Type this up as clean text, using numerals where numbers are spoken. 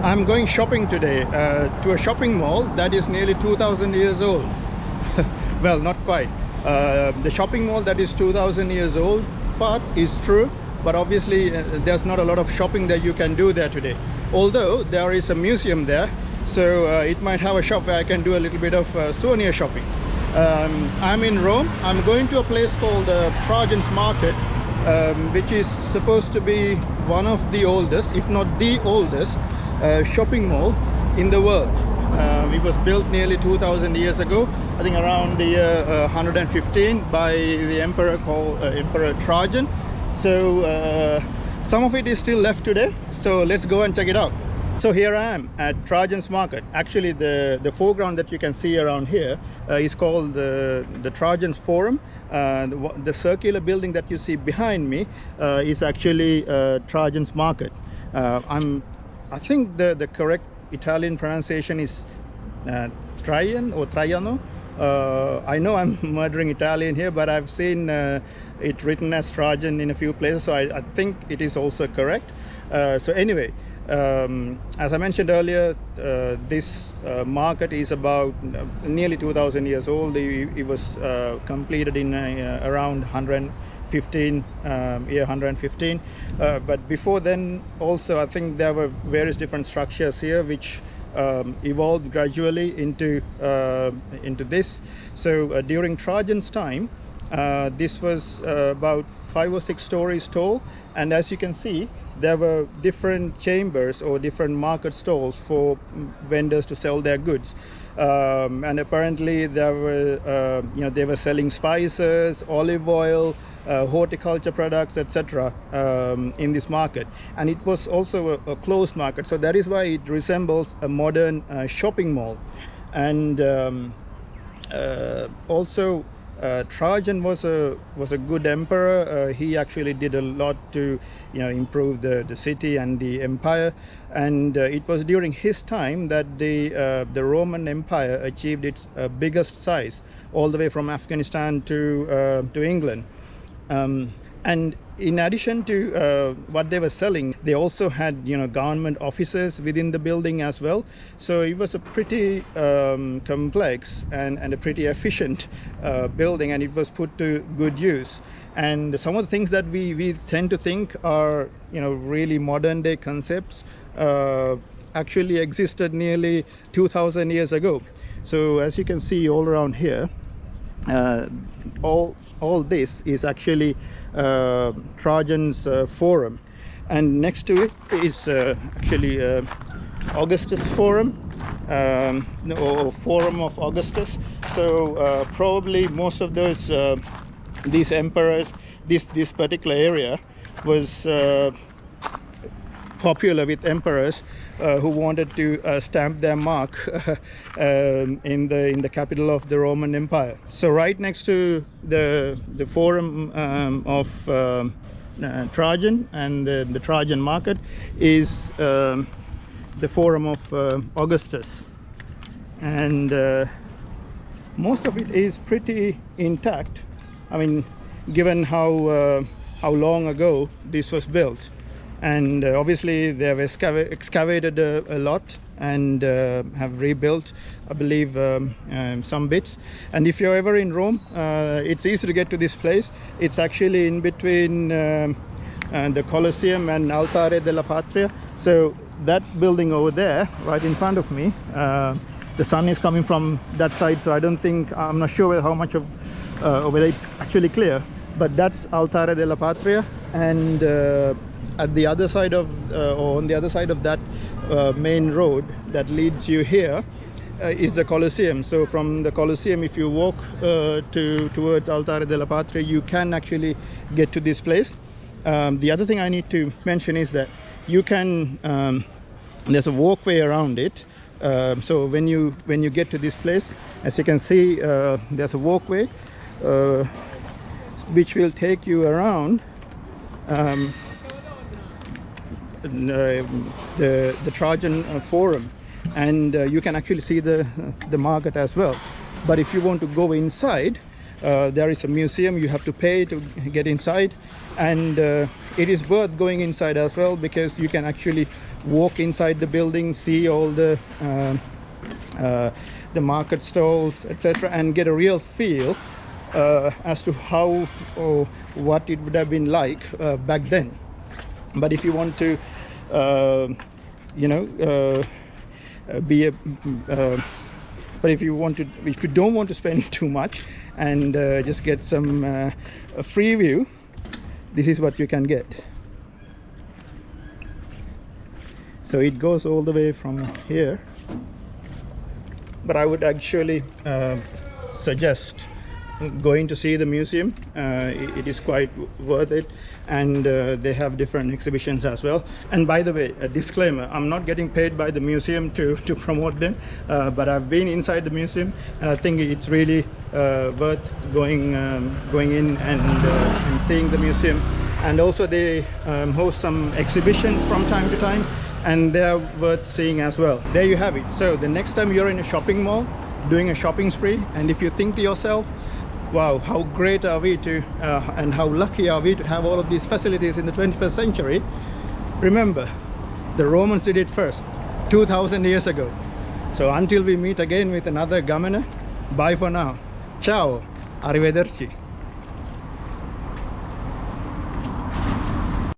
I'm going shopping today to a shopping mall that is nearly 2000 years old. Well, not quite. The shopping mall that is 2000 years old part is true, but obviously there's not a lot of shopping that you can do there today. Although there is a museum there, so it might have a shop where I can do a little bit of souvenir shopping. I'm in Rome. I'm going to a place called Trajan's Market, which is supposed to be one of the oldest, if not the oldest, shopping mall in the world. It was built nearly 2000 years ago, I think around the year 115 by the emperor called Emperor Trajan. So some of it is still left today, so let's go and check it out. So here I am at Trajan's Market. Actually the foreground that you can see around here is called the Trajan's Forum. The circular building that you see behind me is actually Trajan's Market. I think the correct Italian pronunciation is Trajan or Traiano. I know I'm murdering Italian here, but I've seen it written as Trajan in a few places, so I think it is also correct. So anyway, as I mentioned earlier, this market is about nearly 2000 years old. It was completed in around 115, year 115. But before then also I think there were various different structures here which evolved gradually into this. So during Trajan's time, this was about 5 or 6 stories tall, and as you can see, there were different chambers or different market stalls for vendors to sell their goods. And apparently there were they were selling spices, olive oil, horticulture products, etc. In this market, and it was also a closed market, so that is why it resembles a modern shopping mall. And also Trajan was a good emperor. He actually did a lot to improve the city and the empire, and it was during his time that the Roman Empire achieved its biggest size, all the way from Afghanistan to England. And in addition to what they were selling, they also had government offices within the building as well. So it was a pretty complex and a pretty efficient building, and it was put to good use. And some of the things that we tend to think are really modern day concepts actually existed nearly 2000 years ago. So as you can see all around here, all this is actually Trajan's Forum, and next to it is actually Augustus Forum, or Forum of Augustus. So probably most of those these emperors, this particular area was popular with emperors who wanted to stamp their mark in the capital of the Roman Empire. So right next to the Forum of Trajan and the Trajan Market is the Forum of Augustus, and most of it is pretty intact. I mean, given how long ago this was built. And obviously they have excavated a lot and have rebuilt, I believe, some bits. And if you're ever in Rome, it's easy to get to this place. It's actually in between the Colosseum and Altare della Patria. So that building over there, right in front of me, the sun is coming from that side, so I'm not sure how much of whether it's actually clear, but that's Altare della Patria. And at the other side of or on the other side of that main road that leads you here is the Colosseum. So from the Colosseum, if you walk towards Altare della Patria, you can actually get to this place. The other thing I need to mention is that you can there's a walkway around it. So when you get to this place, as you can see, there's a walkway which will take you around the Trajan Forum, and you can actually see the market as well. But if you want to go inside, there is a museum. You have to pay to get inside, and it is worth going inside as well, because you can actually walk inside the building, see all the market stalls, etc., and get a real feel as to how or what it would have been like back then. But if you want to be a but if you don't want to spend too much and just get some a free view, this is what you can get. So it goes all the way from here, but I would actually suggest going to see the museum. It is quite worth it, and they have different exhibitions as well. And by the way, a disclaimer, I'm not getting paid by the museum to promote them, but I've been inside the museum, and I think it's really worth going in and seeing the museum. And also they host some exhibitions from time to time, and they're worth seeing as well. There you have it. So the next time you're in a shopping mall doing a shopping spree, and if you think to yourself, wow, how great are we to and how lucky are we to have all of these facilities in the 21st century, remember, the Romans did it first 2000 years ago. So until we meet again with another Gamana, bye for now. Ciao, arrivederci.